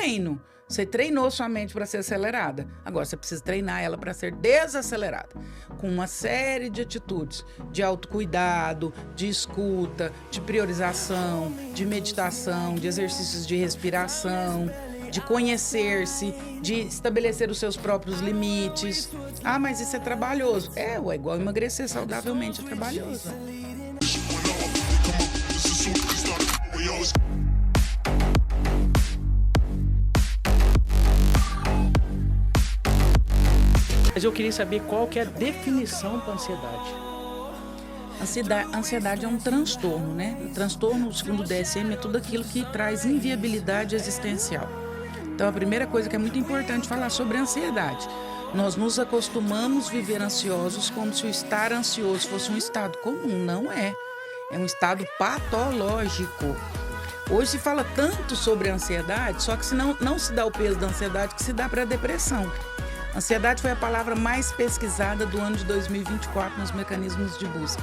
treino. Você treinou sua mente para ser acelerada. Agora você precisa treinar ela para ser desacelerada. Com uma série de atitudes de autocuidado, de escuta, de priorização, de meditação, de exercícios de respiração, de conhecer-se, de estabelecer os seus próprios limites. Ah, mas isso é trabalhoso. É igual emagrecer saudavelmente é trabalhoso. Mas eu queria saber qual que é a definição para ansiedade. Ansiedade é um transtorno, né? O transtorno, segundo o DSM, é tudo aquilo que traz inviabilidade existencial. Então, a primeira coisa que é muito importante falar sobre a ansiedade. Nós nos acostumamos a viver ansiosos como se o estar ansioso fosse um estado comum. Não é. É um estado patológico. Hoje se fala tanto sobre a ansiedade, só que não se dá o peso da ansiedade que se dá para a depressão. Ansiedade foi a palavra mais pesquisada do ano de 2024 nos mecanismos de busca.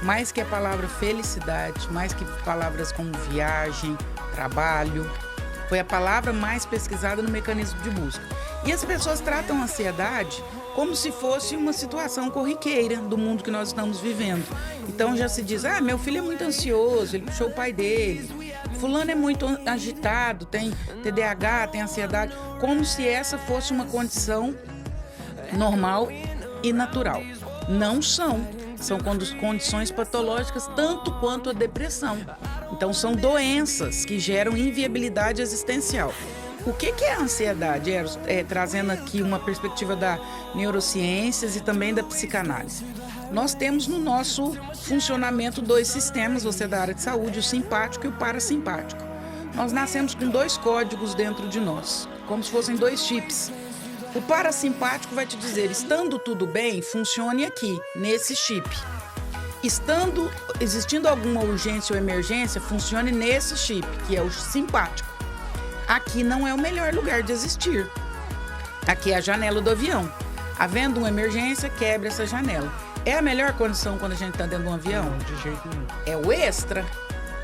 Mais que a palavra felicidade, mais que palavras como viagem, trabalho, foi a palavra mais pesquisada no mecanismo de busca. E as pessoas tratam a ansiedade como se fosse uma situação corriqueira do mundo que nós estamos vivendo. Então já se diz, meu filho é muito ansioso, ele puxou o pai dele. Fulano é muito agitado, tem TDAH, tem ansiedade, como se essa fosse uma condição normal e natural. Não são. São condições patológicas tanto quanto a depressão. Então são doenças que geram inviabilidade existencial. O que é a ansiedade? Trazendo aqui uma perspectiva da neurociências e também da psicanálise. Nós temos no nosso funcionamento 2 sistemas, você é da área de saúde, o simpático e o parasimpático. Nós nascemos com 2 códigos dentro de nós, como se fossem 2 chips. O parasimpático vai te dizer, estando tudo bem, funcione aqui, nesse chip. Existindo alguma urgência ou emergência, funcione nesse chip, que é o simpático. Aqui não é o melhor lugar de existir. Aqui é a janela do avião. Havendo uma emergência, quebra essa janela. É a melhor condição quando a gente está dentro de um avião? Não, de jeito nenhum. É o extra.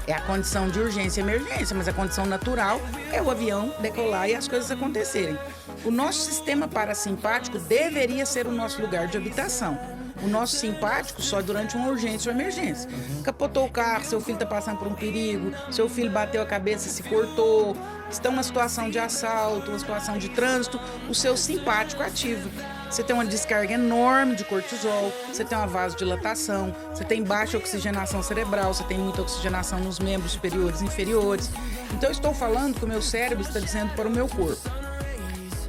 É a condição de urgência e emergência, mas a condição natural é o avião decolar e as coisas acontecerem. O nosso sistema parasimpático deveria ser o nosso lugar de habitação. O nosso simpático só durante uma urgência ou emergência. Capotou o carro, seu filho está passando por um perigo, seu filho bateu a cabeça e se cortou, está numa situação de assalto, uma situação de trânsito, o seu simpático ativo. Você tem uma descarga enorme de cortisol, você tem uma vasodilatação, você tem baixa oxigenação cerebral, você tem muita oxigenação nos membros superiores e inferiores. Então eu estou falando que o meu cérebro está dizendo para o meu corpo,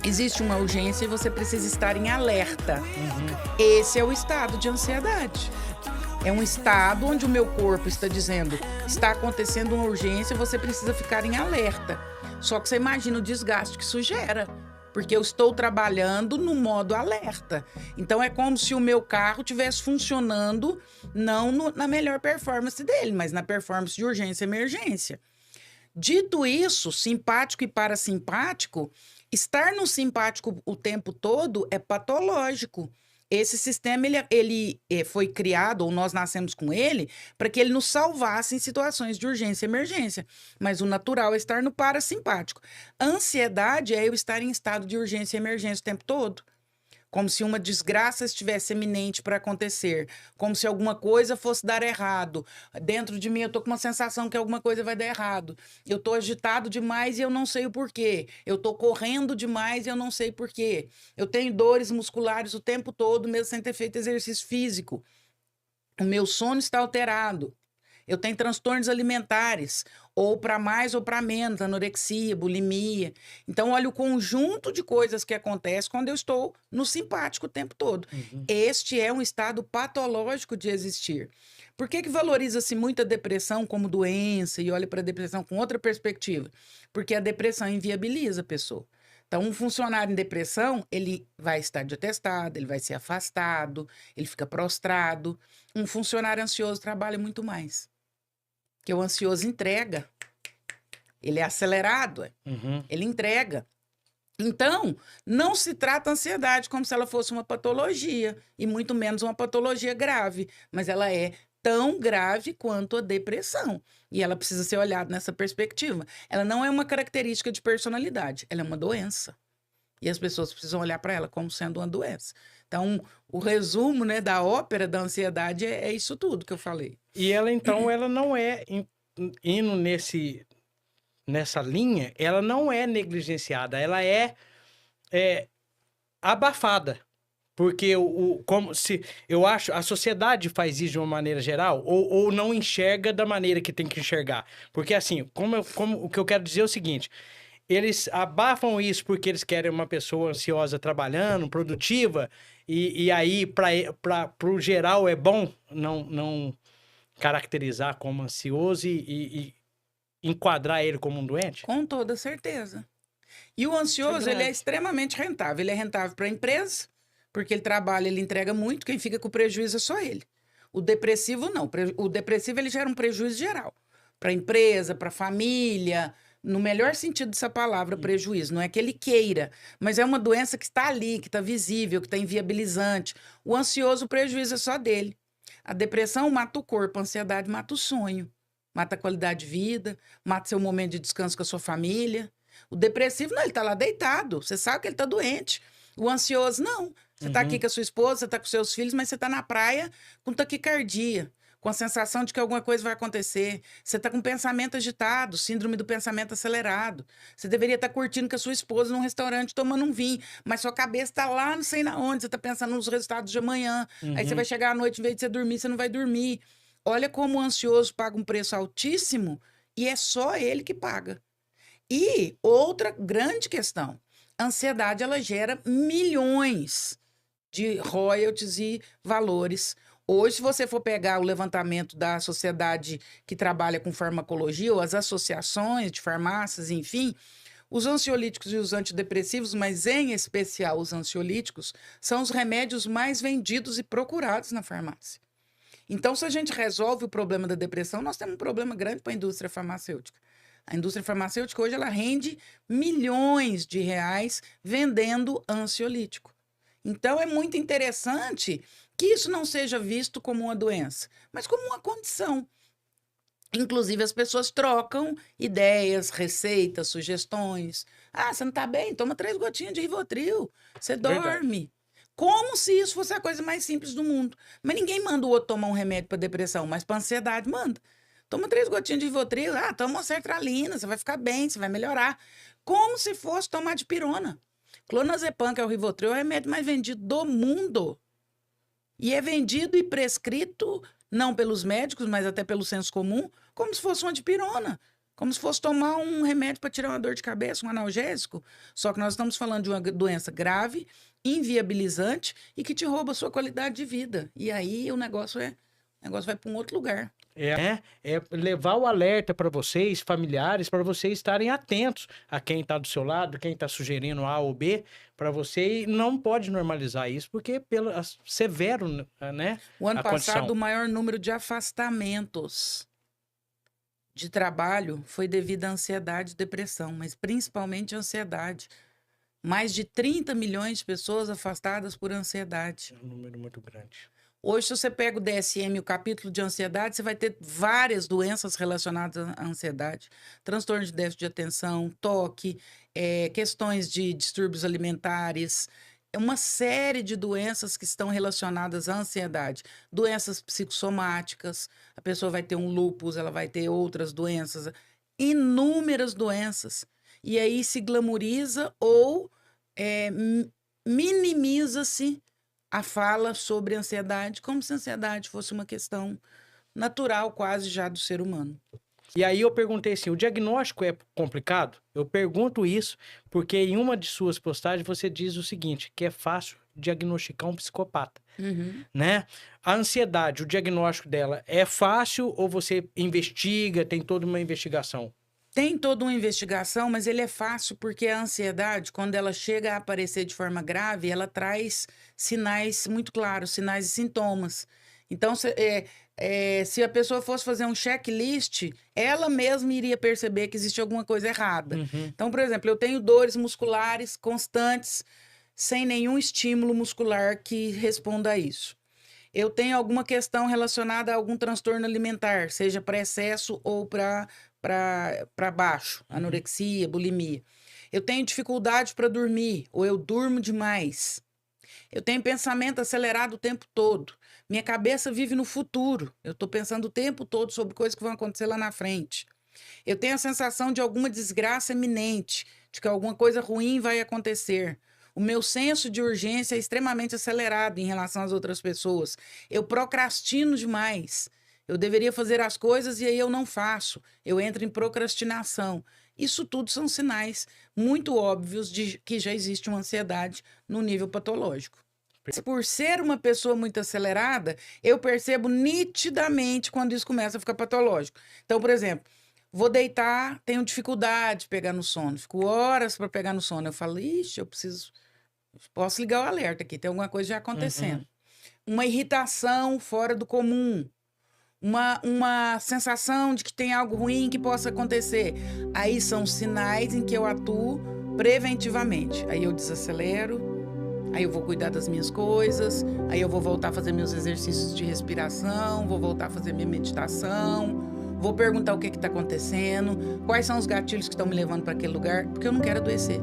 existe uma urgência e você precisa estar em alerta. Esse é o estado de ansiedade. É um estado onde o meu corpo está dizendo, está acontecendo uma urgência e você precisa ficar em alerta. Só que você imagina o desgaste que isso gera, porque eu estou trabalhando no modo alerta. Então é como se o meu carro estivesse funcionando não na melhor performance dele, mas na performance de urgência e emergência. Dito isso, simpático e parasimpático, estar no simpático o tempo todo é patológico. Esse sistema ele foi criado, ou nós nascemos com ele, para que ele nos salvasse em situações de urgência e emergência. Mas o natural é estar no parasimpático. Ansiedade é eu estar em estado de urgência e emergência o tempo todo. Como se uma desgraça estivesse iminente para acontecer. Como se alguma coisa fosse dar errado. Dentro de mim eu estou com uma sensação que alguma coisa vai dar errado. Eu estou agitado demais e eu não sei o porquê. Eu estou correndo demais e eu não sei porquê. Eu tenho dores musculares o tempo todo, mesmo sem ter feito exercício físico. O meu sono está alterado. Eu tenho transtornos alimentares, ou para mais ou para menos, anorexia, bulimia. Então, olha o conjunto de coisas que acontece quando eu estou no simpático o tempo todo. Este é um estado patológico de existir. Por que valoriza-se muito a depressão como doença e olha para a depressão com outra perspectiva? Porque a depressão inviabiliza a pessoa. Então, um funcionário em depressão, ele vai estar de atestado, ele vai ser afastado, ele fica prostrado. Um funcionário ansioso trabalha muito mais. Porque o ansioso entrega. Ele é acelerado, ele entrega. Então, não se trata a ansiedade como se ela fosse uma patologia, e muito menos uma patologia grave, mas ela é tão grave quanto a depressão. E ela precisa ser olhada nessa perspectiva. Ela não é uma característica de personalidade, ela é uma doença. E as pessoas precisam olhar para ela como sendo uma doença. Então, o resumo, né, da ópera da ansiedade é isso tudo que eu falei. E ela, então, ela não é, indo nessa linha, ela não é negligenciada, ela é abafada. Porque como se eu acho a sociedade faz isso de uma maneira geral ou não enxerga da maneira que tem que enxergar. Porque assim, como o que eu quero dizer é o seguinte, eles abafam isso porque eles querem uma pessoa ansiosa trabalhando, produtiva, e aí para o geral é bom não caracterizar como ansioso e enquadrar ele como um doente? Com toda certeza. E o ansioso, ele é extremamente rentável. Ele é rentável para a empresa, porque ele trabalha, ele entrega muito, quem fica com prejuízo é só ele. O depressivo, não. O depressivo, ele gera um prejuízo geral. Para a empresa, para a família, no melhor sentido dessa palavra, prejuízo. Não é que ele queira, mas é uma doença que está ali, que está visível, que está inviabilizante. O ansioso, o prejuízo é só dele. A depressão mata o corpo, a ansiedade mata o sonho. Mata a qualidade de vida, mata seu momento de descanso com a sua família. O depressivo, não, ele tá lá deitado. Você sabe que ele tá doente. O ansioso, não. Você tá aqui com a sua esposa, você tá com seus filhos, mas você tá na praia com taquicardia, com a sensação de que alguma coisa vai acontecer. Você tá com pensamento agitado, síndrome do pensamento acelerado. Você deveria estar curtindo com a sua esposa num restaurante tomando um vinho, mas sua cabeça tá lá, não sei na onde. Você tá pensando nos resultados de amanhã. Aí você vai chegar à noite, em vez de você dormir, você não vai dormir. Olha como o ansioso paga um preço altíssimo e é só ele que paga. E outra grande questão, a ansiedade ela gera milhões de royalties e valores. Hoje, se você for pegar o levantamento da sociedade que trabalha com farmacologia, ou as associações de farmácias, enfim, os ansiolíticos e os antidepressivos, mas em especial os ansiolíticos, são os remédios mais vendidos e procurados na farmácia. Então, se a gente resolve o problema da depressão, nós temos um problema grande para a indústria farmacêutica. A indústria farmacêutica hoje ela rende milhões de reais vendendo ansiolítico. Então, é muito interessante que isso não seja visto como uma doença, mas como uma condição. Inclusive, as pessoas trocam ideias, receitas, sugestões. Ah, você não está bem? Toma 3 gotinhas de Rivotril. Você dorme. Como se isso fosse a coisa mais simples do mundo. Mas ninguém manda o outro tomar um remédio para depressão, mas para ansiedade manda. Toma 3 gotinhas de Rivotril, toma uma sertralina, você vai ficar bem, você vai melhorar. Como se fosse tomar dipirona. Clonazepam, que é o Rivotril, é o remédio mais vendido do mundo. E é vendido e prescrito, não pelos médicos, mas até pelo senso comum, como se fosse uma dipirona. Como se fosse tomar um remédio para tirar uma dor de cabeça, um analgésico. Só que nós estamos falando de uma doença grave, inviabilizante e que te rouba a sua qualidade de vida. E aí o negócio vai para um outro lugar. É levar o alerta para vocês, familiares, para vocês estarem atentos a quem está do seu lado, quem está sugerindo A ou B, para você, e não pode normalizar isso, porque severo, né? O ano passado, condição. o maior número de afastamentos de trabalho foi devido à ansiedade e depressão, mas principalmente a ansiedade. Mais de 30 milhões de pessoas afastadas por ansiedade. É um número muito grande. Hoje, se você pega o DSM, o capítulo de ansiedade, você vai ter várias doenças relacionadas à ansiedade. Transtorno de déficit de atenção, toque, questões de distúrbios alimentares. É uma série de doenças que estão relacionadas à ansiedade. Doenças psicossomáticas, a pessoa vai ter um lúpus, ela vai ter outras doenças, inúmeras doenças. E aí se glamoriza ou minimiza-se a fala sobre ansiedade, como se a ansiedade fosse uma questão natural quase já do ser humano. E aí eu perguntei assim, o diagnóstico é complicado? Eu pergunto isso porque em uma de suas postagens você diz o seguinte, que é fácil diagnosticar um psicopata, né? A ansiedade, o diagnóstico dela é fácil ou você investiga, tem toda uma investigação? Tem toda uma investigação, mas ele é fácil porque a ansiedade, quando ela chega a aparecer de forma grave, ela traz sinais muito claros, sinais e sintomas. Então, se a pessoa fosse fazer um checklist, ela mesma iria perceber que existe alguma coisa errada. Então, por exemplo, eu tenho dores musculares constantes, sem nenhum estímulo muscular que responda a isso. Eu tenho alguma questão relacionada a algum transtorno alimentar, seja para excesso ou para baixo, anorexia, bulimia. Eu tenho dificuldade para dormir, ou eu durmo demais. Eu tenho pensamento acelerado o tempo todo. Minha cabeça vive no futuro. Eu estou pensando o tempo todo sobre coisas que vão acontecer lá na frente. Eu tenho a sensação de alguma desgraça iminente, de que alguma coisa ruim vai acontecer. O meu senso de urgência é extremamente acelerado em relação às outras pessoas. Eu procrastino demais. Eu deveria fazer as coisas e aí eu não faço. Eu entro em procrastinação. Isso tudo são sinais muito óbvios de que já existe uma ansiedade no nível patológico. Por ser uma pessoa muito acelerada, eu percebo nitidamente quando isso começa a ficar patológico. Então, por exemplo, vou deitar, tenho dificuldade de pegar no sono. Fico horas para pegar no sono. Eu falo, ixi, posso ligar o alerta aqui, tem alguma coisa já acontecendo. Uma irritação fora do comum. Uma sensação de que tem algo ruim que possa acontecer. Aí são sinais em que eu atuo preventivamente. Aí eu desacelero, aí eu vou cuidar das minhas coisas, aí eu vou voltar a fazer meus exercícios de respiração, vou voltar a fazer minha meditação, vou perguntar o que está acontecendo, quais são os gatilhos que estão me levando para aquele lugar, porque eu não quero adoecer,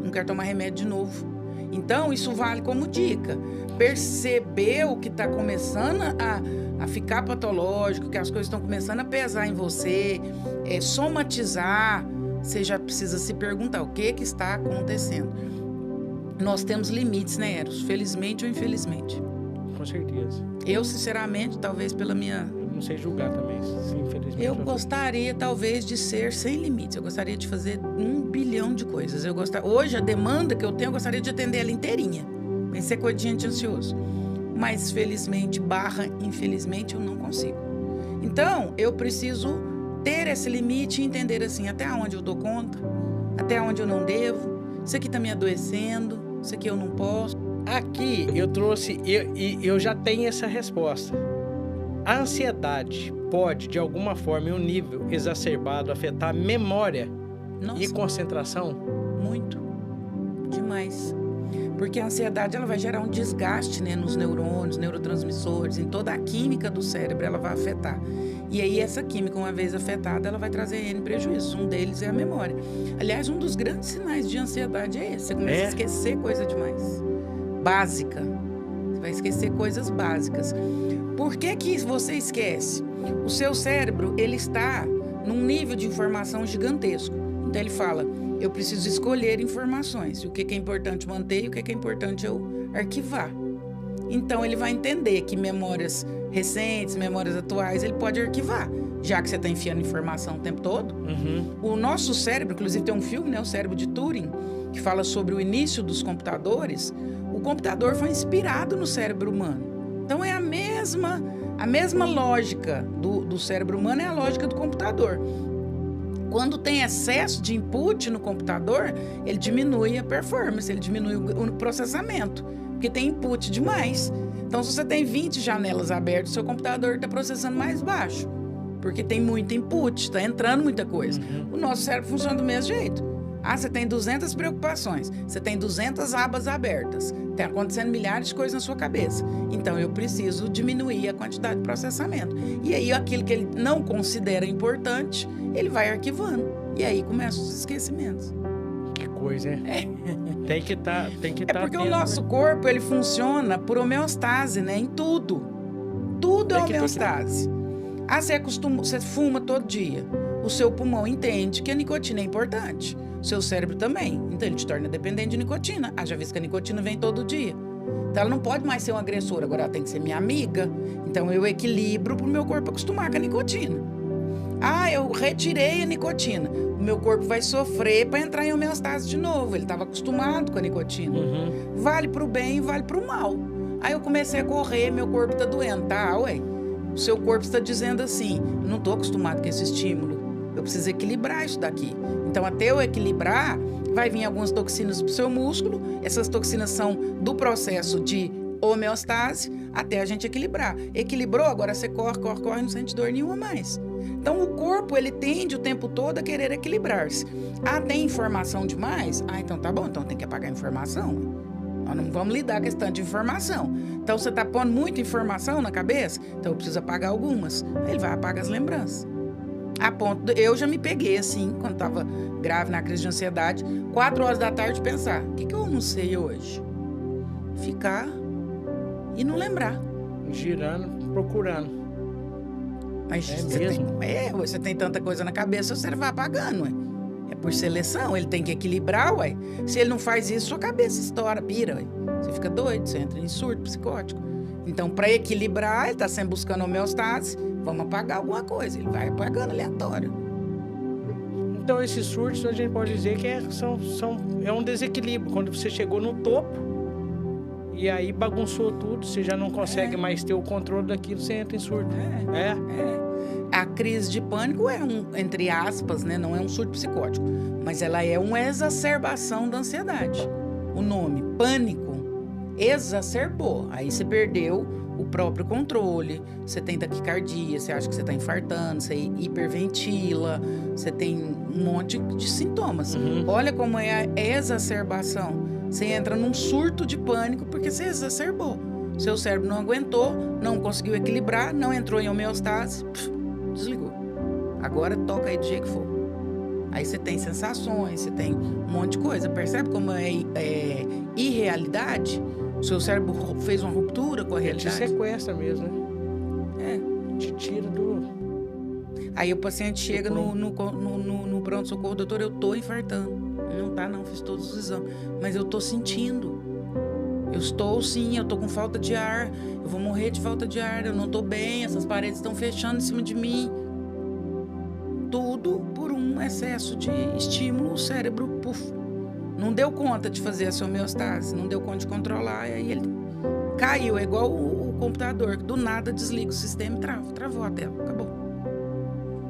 não quero tomar remédio de novo. Então, isso vale como dica. Percebeu que está começando a ficar patológico, que as coisas estão começando a pesar em você, somatizar, você já precisa se perguntar o que está acontecendo. Nós temos limites, né, Eros? Felizmente ou infelizmente. Com certeza. Eu, sinceramente, talvez pela minha... Eu não sei julgar também, sim, infelizmente. Eu gostaria, talvez, de ser sem limites. Eu gostaria de fazer 1 bilhão de coisas. Hoje, a demanda que eu tenho, eu gostaria de atender ela inteirinha. Sem ser coisa de gente ansioso. Mas, felizmente, infelizmente, eu não consigo. Então, eu preciso ter esse limite e entender assim, até onde eu dou conta, até onde eu não devo, isso aqui está me adoecendo, isso aqui eu não posso. Aqui eu trouxe, eu já tenho essa resposta. A ansiedade pode, de alguma forma, em um nível exacerbado, afetar a memória e concentração? Muito. Demais. Porque a ansiedade ela vai gerar um desgaste, né, nos neurônios, neurotransmissores, em toda a química do cérebro ela vai afetar. E aí essa química, uma vez afetada, ela vai trazer N prejuízos. Um deles é a memória. Aliás, um dos grandes sinais de ansiedade é esse. Você começa a esquecer coisa demais. Básica. Você vai esquecer coisas básicas. Por que você esquece? O seu cérebro, ele está num nível de informação gigantesco. Então ele fala, eu preciso escolher informações. O que é importante manter e o que é importante eu arquivar. Então ele vai entender que memórias recentes, memórias atuais, ele pode arquivar. Já que você está enfiando informação o tempo todo. O nosso cérebro, inclusive tem um filme, né, o Cérebro de Turing, que fala sobre o início dos computadores. O computador foi inspirado no cérebro humano. Então é a mesma lógica do cérebro humano, é a lógica do computador. Quando tem excesso de input no computador, ele diminui a performance, ele diminui o processamento, porque tem input demais. Então, se você tem 20 janelas abertas, seu computador está processando mais baixo, porque tem muito input, está entrando muita coisa. O nosso cérebro funciona do mesmo jeito. Você tem 200 preocupações, você tem 200 abas abertas, tem acontecendo milhares de coisas na sua cabeça. Então, eu preciso diminuir a quantidade de processamento. E aí, aquilo que ele não considera importante, ele vai arquivando. E aí, começam os esquecimentos. Que coisa, hein? Tem que estar porque o nosso corpo, ele funciona por homeostase, né? Em tudo. Tudo é homeostase. Você fuma todo dia. O seu pulmão entende que a nicotina é importante. O seu cérebro também. Então, ele te torna dependente de nicotina. Já visto que a nicotina vem todo dia. Então, ela não pode mais ser um agressor. Agora, ela tem que ser minha amiga. Então, eu equilibro para o meu corpo acostumar com a nicotina. Eu retirei a nicotina. O meu corpo vai sofrer para entrar em homeostase de novo. Ele estava acostumado com a nicotina. Vale para o bem e vale para o mal. Aí, eu comecei a correr, meu corpo está doendo. O seu corpo está dizendo assim, não estou acostumado com esse estímulo. Eu preciso equilibrar isso daqui. Então, até eu equilibrar, vai vir algumas toxinas para o seu músculo. Essas toxinas são do processo de homeostase até a gente equilibrar. Equilibrou, agora você corre, não sente dor nenhuma mais. Então, o corpo, ele tende o tempo todo a querer equilibrar-se. Tem informação demais? Então tá bom, então tem que apagar a informação. Nós não vamos lidar com esse tanto de informação. Então, você está pondo muita informação na cabeça, então eu preciso apagar algumas. Aí ele vai apagar as lembranças. A ponto eu já me peguei, assim, quando estava grave na crise de ansiedade, 4 horas da tarde, pensar, o que eu almocei hoje? Ficar e não lembrar. Girando, procurando. Mas você tem tanta coisa na cabeça, você vai apagando, ué. É por seleção, ele tem que equilibrar, ué. Se ele não faz isso, sua cabeça estoura, pira, ué. Você fica doido, você entra em surto psicótico. Então, para equilibrar, ele está sempre buscando homeostase, vamos apagar alguma coisa. Ele vai apagando aleatório. Então, esses surtos, a gente pode dizer que é um desequilíbrio. Quando você chegou no topo, e aí bagunçou tudo, você já não consegue mais ter o controle daquilo, você entra em surto. A crise de pânico é entre aspas, né? Não é um surto psicótico, mas ela é uma exacerbação da ansiedade. O nome, pânico, exacerbou. Aí você perdeu o próprio controle, você tem taquicardia, você acha que você está infartando, você hiperventila, você tem um monte de sintomas. Olha como é a exacerbação. Você entra num surto de pânico porque você exacerbou. Seu cérebro não aguentou, não conseguiu equilibrar, não entrou em homeostase, desligou. Agora toca aí do jeito que for. Aí você tem sensações, você tem um monte de coisa. Percebe como é irrealidade? O seu cérebro fez uma ruptura com a realidade. Te sequestra mesmo, né? Te tira do... Aí o paciente chega no pronto-socorro, doutor, eu tô infartando. Não tá, não, fiz todos os exames. Mas eu tô sentindo. Eu estou sim, eu tô com falta de ar. Eu vou morrer de falta de ar, eu não tô bem, essas paredes estão fechando em cima de mim. Tudo por um excesso de estímulo, o cérebro, não deu conta de fazer essa homeostase, não deu conta de controlar, e aí ele caiu. É igual o computador, que do nada desliga o sistema e travou a tela, acabou.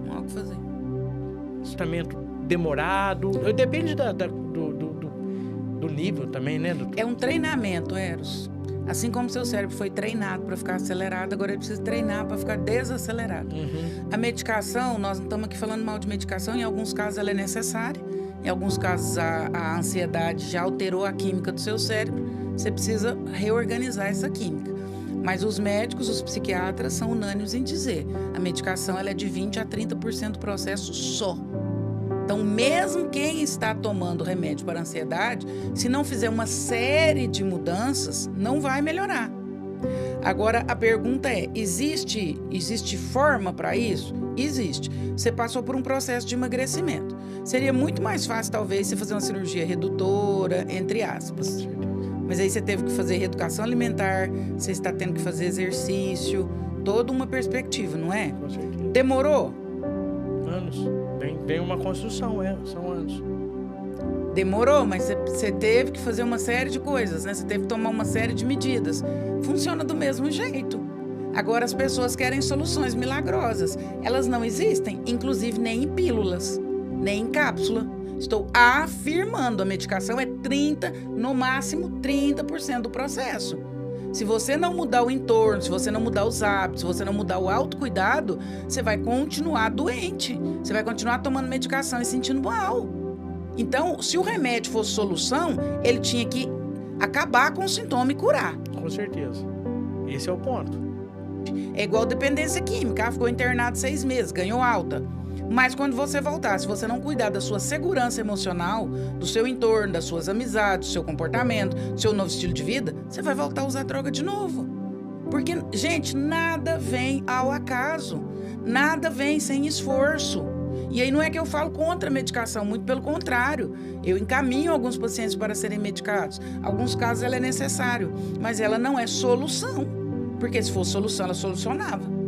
Não há o que fazer. Tratamento demorado, depende do nível também, né? É um treinamento, Eros. Assim como seu cérebro foi treinado para ficar acelerado, agora ele precisa treinar para ficar desacelerado. A medicação, nós não estamos aqui falando mal de medicação, em alguns casos ela é necessária, em alguns casos a ansiedade já alterou a química do seu cérebro, você precisa reorganizar essa química. Mas os médicos, os psiquiatras são unânimes em dizer, a medicação ela é de 20% a 30% do processo só. Então, mesmo quem está tomando remédio para ansiedade, se não fizer uma série de mudanças, não vai melhorar. Agora, a pergunta é, existe forma para isso? Existe. Você passou por um processo de emagrecimento. Seria muito mais fácil, talvez, você fazer uma cirurgia redutora, entre aspas. Mas aí você teve que fazer reeducação alimentar, você está tendo que fazer exercício, toda uma perspectiva, não é? Com certeza. Demorou? Anos. Vem uma construção, são anos. Demorou, mas você teve que fazer uma série de coisas, né? Você teve que tomar uma série de medidas. Funciona do mesmo jeito. Agora as pessoas querem soluções milagrosas. Elas não existem, inclusive nem em pílulas, nem em cápsula. Estou afirmando, a medicação é 30%, no máximo 30% do processo. Se você não mudar o entorno, se você não mudar os hábitos, se você não mudar o autocuidado, você vai continuar doente. Você vai continuar tomando medicação e sentindo mal. Então, se o remédio fosse solução, ele tinha que acabar com o sintoma e curar. Com certeza. Esse é o ponto. É igual dependência química. Ficou internado 6 meses, ganhou alta. Mas quando você voltar, se você não cuidar da sua segurança emocional, do seu entorno, das suas amizades, do seu comportamento, do seu novo estilo de vida, você vai voltar a usar droga de novo. Porque, gente, nada vem ao acaso. Nada vem sem esforço. E aí não é que eu falo contra a medicação, muito pelo contrário. Eu encaminho alguns pacientes para serem medicados. Em alguns casos ela é necessária, mas ela não é solução. Porque se fosse solução, ela solucionava.